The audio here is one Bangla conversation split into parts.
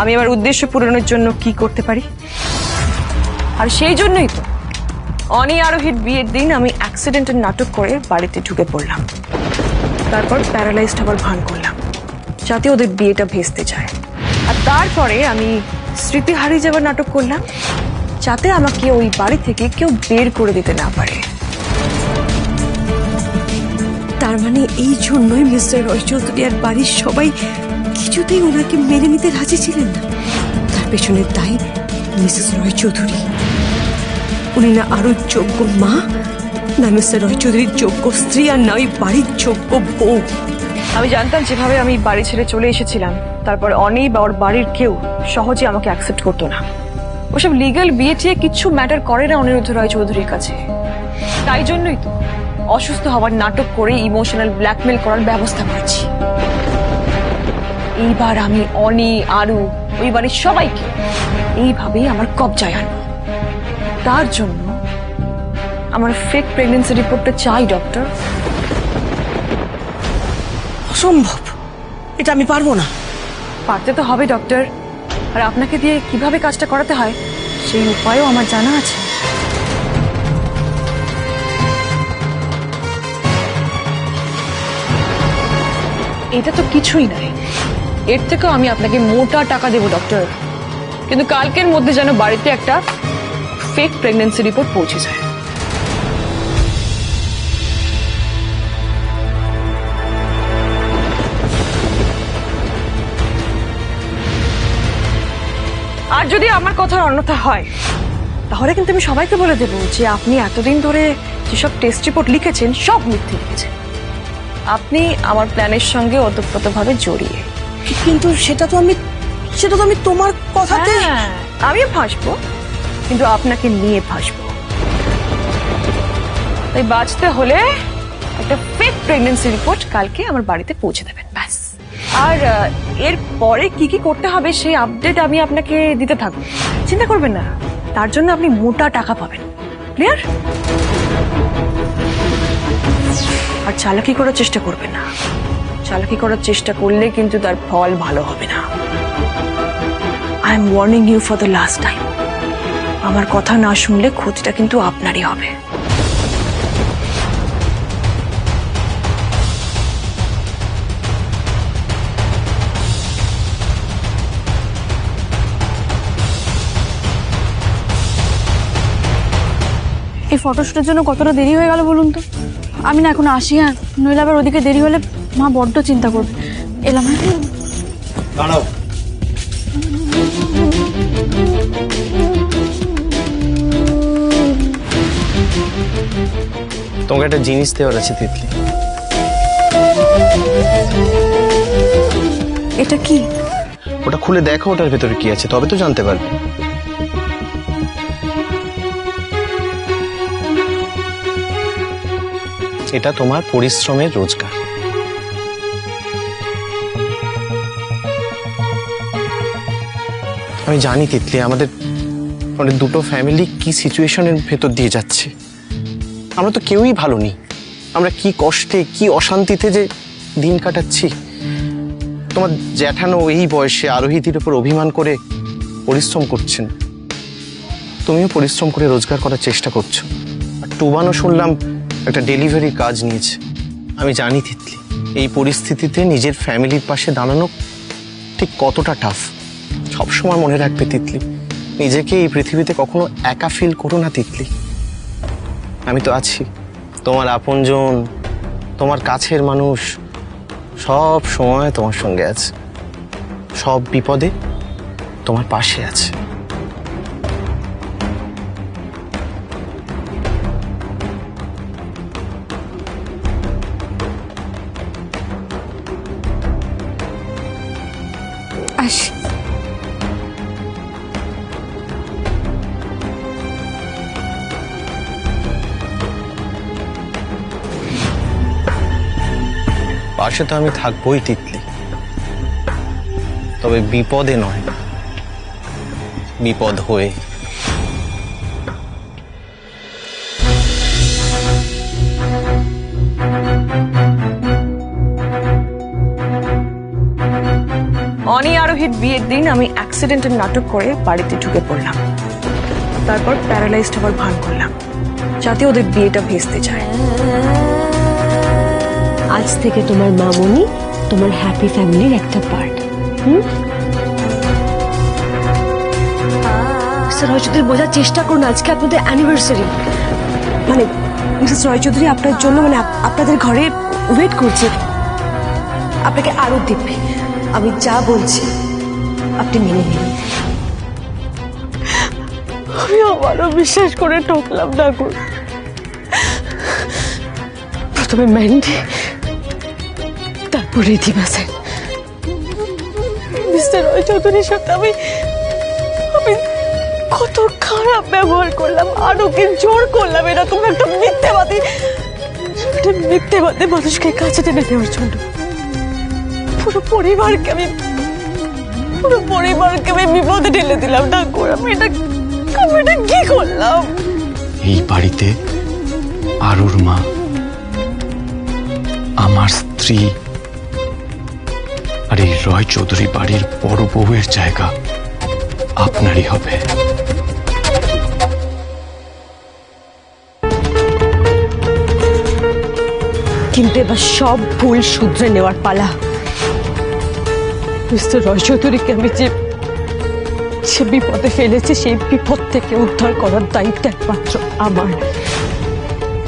আমি আমার উদ্দেশ্য পূরণের জন্য কি করতে পারি। আর সেই জন্যই তো অনি আরোহীর বিয়ের দিন আমি অ্যাক্সিডেন্টের নাটক করে বাড়িতে ঢুকে পড়লাম, তারপর প্যারালাইজড হওয়ার ভান করলাম যাতে ওদের বিয়েটা ভেস্তে যায়। আর তারপরে আমি স্মৃতি হারিয়ে যাওয়ার নাটক করলাম যাতে আমাকে ওই বাড়ি থেকে কেউ বের করে দিতে না পারে। তার মানে এই জন্যই মিস্টার রয় চৌধুরী আর বাড়ির সবাই কিছুতেই ওনাকে মেনে নিতে রাজি ছিলেন না। তার পেছনে দায়ী মিসেস রয় চৌধুরী। উনি না আরো যোগ্য মা, না মিস্টার রয় চৌধুরীর যোগ্য স্ত্রী, আর না ওই বাড়ির যোগ্য বউ। আমি জানতাম যেভাবে আমি বাড়ি ছেড়ে চলে এসেছিলাম তারপর অনি বা ওর বাড়ির কেউ সহজে আমাকে অ্যাকসেপ্ট করতো না। ওসব লিগ্যাল বিয়ে টিয়ে কিচ্ছু ম্যাটার করে না অনিরুদ্ধ রয় চৌধুরীর কাছে। তাই জন্যই তো অসুস্থ হওয়ার নাটক করে ইমোশনাল ব্ল্যাকমেল করার ব্যবস্থা করেছি। এইবার আমি অনি, আরু, ওই বাড়ির সবাইকে এইভাবেই আমার কবজায় আনবো। তার জন্য আমার ফেক প্রেগন্যান্সি রিপোর্টটা চাই ডক্টর। অসম্ভব, এটা আমি পারবো না। পারতে তো হবে ডক্টর, আর আপনাকে দিয়ে কিভাবে কাজটা করাতে হয় সেই উপায়ও আমার জানা আছে। এটা তো কিছুই নয়, এর থেকেও আমি আপনাকে মোটা টাকা দেবো ডক্টর, কিন্তু কালকের মধ্যে যেন বাড়িতে একটা ফেক প্রেগন্যান্সি রিপোর্ট পৌঁছে যায়। আর যদি আমার কথার অন্যথা হয় তাহলে কিন্তু আমি সবাইকে বলে দেবো যে আপনি এতদিন ধরে যেসব টেস্ট রিপোর্ট লিখেছেন সব মিথ্যে লিখেছেন। আপনি আমার প্ল্যানের সঙ্গে ওতপ্রোতভাবে জড়িয়ে। কিন্তু সেটা তো আমি তোমার কথাতে। হ্যাঁ, আমিও ফাঁসবো, কিন্তু আপনাকে নিয়ে ফাঁসবো। তাই বাঁচতে হলে একটা ফেক প্রেগন্যান্সি রিপোর্ট কালকে আমার বাড়িতে পৌঁছে দেবেন, ব্যাস। আর এর পরে কি কি করতে হবে সেই আপডেট আমি আপনাকে দিতে থাকবো, চিন্তা করবেন না। তার জন্য আপনি মোটা টাকা পাবেন, ক্লিয়ার? আর চালাকি করার চেষ্টা করবেন না, চালাকি করার চেষ্টা করলে কিন্তু তার ফল ভালো হবে না। I am warning you for the last time. আমার কথা না শুনলে ক্ষতিটা কিন্তু আপনারই হবে। এই ফটোশুটের জন্য কতটা দেরি হয়ে গেল বলুন তো। আমি না এখন আসি, হ্যাঁ, নইলে আবার ওদিকে দেরি হলে মা বড্ড চিন্তা করবে। এলাম, হ্যাঁ। দাঁড়াও, তোমাকে একটা জিনিস দেওয়ার আছে তিতলি। এটা কি? ওটা খুলে দেখো ওটার ভেতরে কি আছে, তবে তো জানতে পারবে। এটা তোমার পরিশ্রমের রোজগার। আমি জানি তিতলি আমাদের দুটো ফ্যামিলি কি সিচুয়েশনের ভেতর দিয়ে যাচ্ছে। আমরা তো কেউই ভালো নেই। আমরা কি কষ্টে কি অশান্তিতে যে দিন কাটাচ্ছি। তোমার জ্যাঠানো এই বয়সে আরোহীদের উপর অভিমান করে পরিশ্রম করছেন, তুমিও পরিশ্রম করে রোজগার করার চেষ্টা করছো। আর টুবানও শুনলাম একটা ডেলিভারি কাজ নিয়েছে। আমি জানি তিতলি এই পরিস্থিতিতে নিজের ফ্যামিলির পাশে দাঁড়ানো ঠিক কতটা টাফ। সবসময় মনে রাখবে তিতলি, নিজেকে এই পৃথিবীতে কখনো একা ফিল করো না তিতলি। আমি তো আছি, তোমার আপনজন, তোমার কাছের মানুষ সব সময় তোমার সঙ্গে আছে, সব বিপদে তোমার পাশে আছে। আসি। পাশে তো আমি থাকবোই তিতলি, তবে বিপদে নয়, বিপদ হয়ে। অনি আরোহীর বিয়ের দিন আমি অ্যাক্সিডেন্টের নাটক করে বাড়িতে ঢুকে পড়লাম। তারপর প্যারালাইজড হওয়ার ভান করলাম, যাতে ওদের বিয়েটা ভেস্তে যায়। আজ থেকে তোমার মামুনি তোমার হ্যাপি ফ্যামিলির একটা পার্ট। মিস্টার রয়চৌধুরী, বোঝার চেষ্টা করুন, আজকে আপনাদের অ্যানিভার্সারি। মানে মিসেস রয়চৌধুরী আপনার জন্য মানে আপনাদের ঘরে ওয়েট করছে, আপনাকে আরো দিবে। আমি যা বলছি আপনি মেনে নিন। আমি আবারও বিশ্বাস করে ঠকলাম না গো। প্রথমে ম্যান্ডি, তারপর রিধিমা সেন। মিস্টার রয়চৌধুরীর সাথে আমি কত খারাপ ব্যবহার করলাম, আরোকে জোর করলাম এরকম একটা মিথ্যেবাদী মানুষকে কাছে টেনে নেওয়ার জন্য। পুরো পরিবারকে আমি বিপদে ঠেলে দিলাম না গো। আমি এটা কি করলাম? এই বাড়িতে আরুর মা, আমার স্ত্রী আর এই রয়চৌধুরী বাড়ির বড় বউয়ের জায়গা আপনারই হবে। কিন্তু এবার সব ভুল শুধরে নেওয়ার পালা। মিস্টার রয়চৌধুরীকে আমি যে বিপদে ফেলেছে, সেই বিপদ থেকে উদ্ধার করার দায়িত্ব একমাত্র আমার।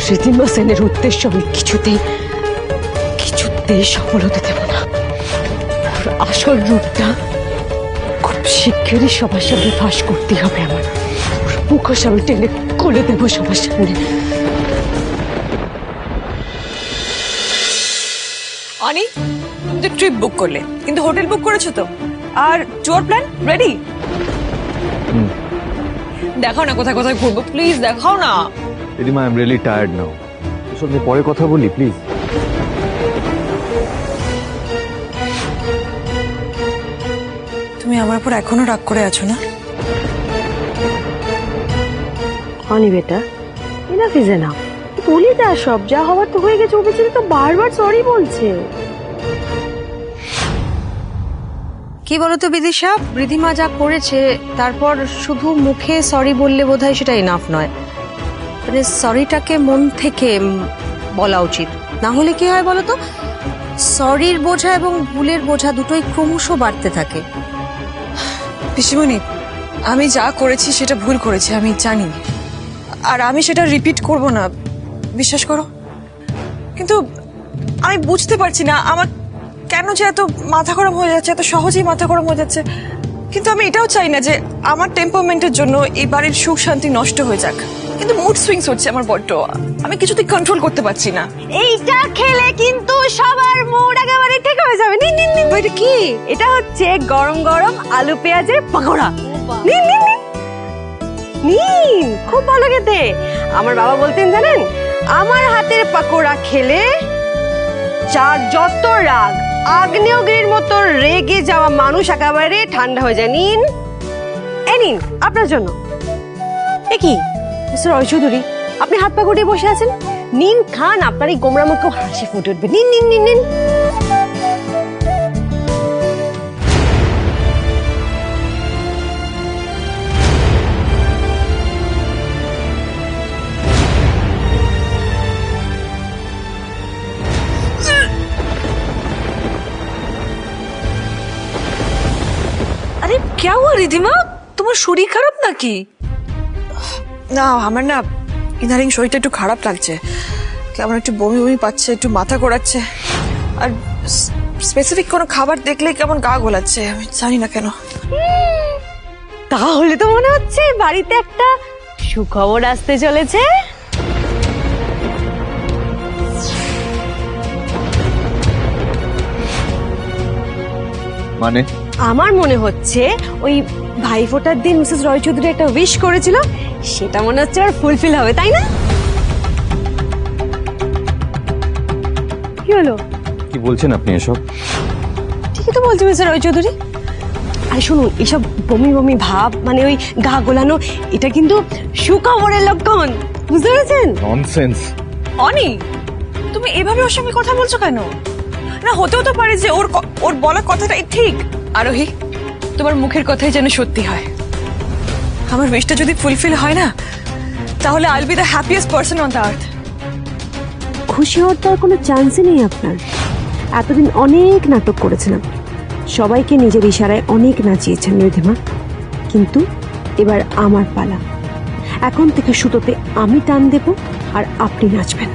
রিধিমা সেনের উদ্দেশ্য আমি কিছুতেই সফল হতে দেব না। ওর আসল রূপটা খুব শিগগিরই সবার সামনে ফাঁস করতেই হবে আমার। ওর মুখোশ আমি টেনে খুলে দেবো সবার সামনে। অনি, তুমি ট্রিপ বুক করলে, কিন্তু হোটেল বুক করেছো তো? আর ট্যুর প্ল্যান রেডি? দেখাও না কোথায় কোথায় ঘুরবো, প্লিজ দেখাও না। Ridhima, I am really tired now. এসব নিয়ে পরে কথা বলি প্লিজ। তুমি আমার উপর এখনো রাগ করে আছো না? অনি বেটা, এনাফ ইজ এনাফ। বলি না, সব যা হওয়ার তো হয়ে গেছে। ও বেচারি তো বারবার সরি বলছে। কি বলতো বিদিশা, রিধিমা যা করেছে তারপর শুধু মুখে সরি বললে বোধহয় সেটা এনাফ নয়। মানে সরিটাকে মন থেকে বলা উচিত। না হলে কি হয় বলতো, সরির বোঝা এবং ভুলের বোঝা দুটোই ক্রমশ বাড়তে থাকে। পিসিমণি, আমি যা করেছি সেটা ভুল করেছি, আমি জানি। আর আমি সেটা রিপিট করব না, বিশ্বাস করো। কিন্তু আমি বুঝতে পারছি না আমার কেন যে এত মাথা গরম হয়ে যাচ্ছে, এত সহজেই মাথা গরম হয়ে যাচ্ছে। কিন্তু আমি এটাও চাই না যে আমার টেম্পারমেন্টের জন্য এই বাড়ির সুখ শান্তি নষ্ট হয়ে যাক। কিন্তু মুড সুইংস হচ্ছে আমার বড্ড, আমি কিছুতেই কন্ট্রোল করতে পারছি না। এইটা খেলে কিন্তু সবার মুড একেবারে ঠিক হয়ে যাবে। নিন নিন নিন, এটা কি? এটা হচ্ছে গরম গরম আলু পেঁয়াজের পকোড়া। নিন নিন নিন নিন, খুব ভালো খেতে। আমার বাবা বলতেন জানেন, আমার হাতের পকোড়া খেলে যার যত রাগ, আগ্নেয়গিরির মতো রেগে যাওয়া মানুষ একেবারে ঠান্ডা হয়ে যায়। নিন, এই নিন আপনার জন্য। এ কি মিস্টার রয়চৌধুরী, আপনি হাত পা গুটিয়ে বসে আছেন? নিন, খান, আপনার এই গোমরা মুখেও হাসি ফুটে উঠবে। নিন নিন নিন নিন। আরে क्या हुआ রিধিমা, তোমার শরীর খারাপ নাকি? না, আমার না ইদানিং শরীরটা একটু খারাপ লাগছে, কেমন একটু বমি বমি পাচ্ছে, একটু মাথা ঘোরাচ্ছে। আর স্পেসিফিক কোনো খাবার দেখলে কেমন গা গোলাচ্ছে, আমি জানি না কেন। তাহলে তো মনে হচ্ছে বাড়িতে একটা সুখবর আসতে চলেছে। মানে আমার মনে হচ্ছে ওই ভাইফোঁটার দিন মিসেস রয়চৌধুরী একটা উইশ করেছিল, সেটা মনে হচ্ছে আর ফুলফিল হবে, তাই না? কি হলো? কি বলছেন আপনি এসব? ঠিকই তো বলছি মিস্টার রয়চৌধুরী। আর শুনুন, এসব বমি বমি ভাব মানে ওই গা গোলানো, এটা কিন্তু সুখবরের লক্ষণ, বুঝতে পেরেছেন? ননসেন্স। অনি, তুমি এভাবে ওর সঙ্গে কথা বলছো কেন? না, হতেও তো পারে যে ওর বলা কথাটাই ঠিক, আরোহী, তোমার মুখের কথাই যেন সত্যি হয়। আমার উইশটা যদি ফুলফিল হয় না, তাহলে I will be the happiest person on the earth. খুশি হওয়ার তো আর কোনো চান্সই নেই আপনার। এতদিন অনেক নাটক করেছিলাম, সবাইকে নিজের ইশারায় অনেক নাচিয়েছেন রিধিমা, কিন্তু এবার আমার পালা। এখন থেকে সুতোতে আমি টান দেব আর আপনি নাচবেন।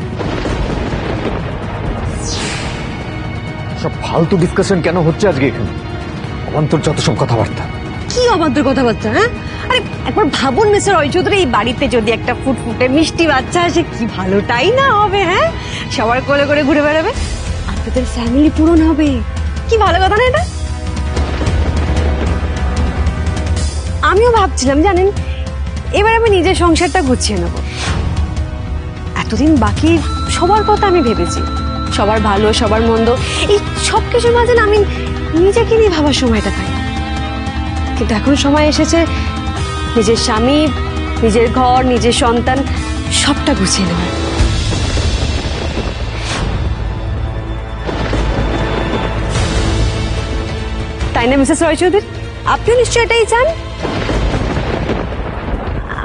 সব ফালতু ডিসকাশন কেন হচ্ছে আজকে এখানে? অবান্তর যত সব কথাবার্তা। কি অবান্তর কথাবার্তা, হ্যাঁ? আরে একবার ভাবুন মিস্টার রয় চৌধুরী, এই বাড়িতে যদি একটা ফুটফুটে মিষ্টি বাচ্চা আসে, কি ভালোটাই না হবে। হ্যাঁ, সবার কোলে করে ঘুরে বেড়াবে, আপনাদের ফ্যামিলি পূরণ হবে। কি ভালো কথা না এটা? আমিও ভাবছিলাম জানেন, এবার আমি নিজের সংসারটা গুছিয়ে নেব। এতদিন বাকি সবার কথা আমি ভেবেছি, সবার ভালো সবার মন্দ, এই সব কিছুর মাঝে না আমি নিজেকে নিয়ে ভাবার সময়টা পাই। কিন্তু এখন সময় এসেছে নিজের স্বামী, নিজের ঘর, নিজের সন্তান সবটা গুছিয়ে নেওয়ার। তাই না মিসেস রয় চৌধুরী? আপনিও নিশ্চয় এটাই চান।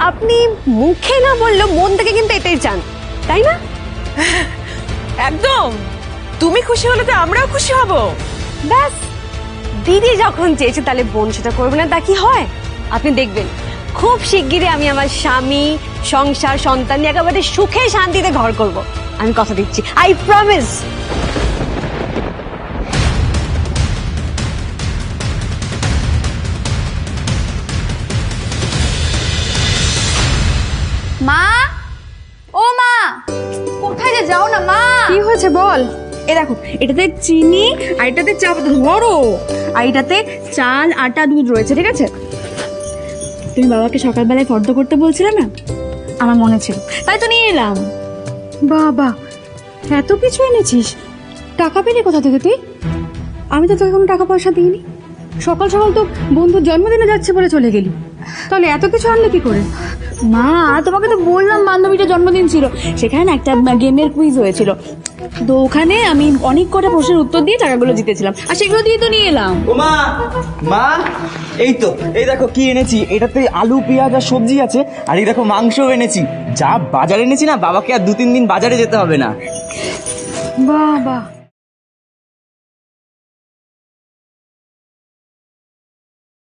আপনি মুখে না বললেও মন থেকে কিন্তু এটাই চান, তাই না? একদম। তুমি খুশি হলে তো আমরাও খুশি হব। ব্যাস, দিদি যখন চেয়েছে তাহলে বোন সেটা করবে না, তা কি হয়? আপনি দেখবেন খুব শিগগিরই আমি আমার স্বামী, সংসার, সন্তান নিয়ে একেবারে সুখে শান্তিতে ঘর করব। আমি কথা দিচ্ছি, আই প্রমিস। মা, ও মা, কোথায় যে যাও না মা? কি হয়েছে বল? এ দেখো, এটাতে চিনি আর এটাতে চা পাতা ধরো, আর এটাতে চাল আটা দুধ রয়েছে, ঠিক আছে? তুমি বাবাকে সকালবেলায় ফর্দ করতে বলছিলে না, আমার মনে ছিল, তাই তো নিয়ে এলাম। বাবা, এত কিছু এনেছিস? টাকা পেলি কোথা থেকে তুই? আমি তো তোকে কোনো টাকা পয়সা দিইনি। সকাল সকাল তো বন্ধুর জন্মদিনে যাচ্ছে বলে চলে গেলি, তাহলে এত কিছু আনলে কি করে? মা, তোমাকে তো বললাম বান্ধবীটার জন্মদিন ছিল, সেখানে না একটা গেমের কুইজ হয়েছিল, তো ওখানে আমি অনেক কটা প্রশ্নের উত্তর দিয়ে টাকাগুলো জিতেছিলাম, আর সেগুলো দিয়ে তো নিয়ে এলাম। ও মা, মা, এই তো, এই দেখো কি এনেছি। এটাতে আলু পেঁয়াজ আর সবজি আছে, আর এই দেখো মাংসও এনেছি। যা বাজার এনেছি না, বাবাকে আর 2-3 দিন বাজারে যেতে হবে না। বাবা,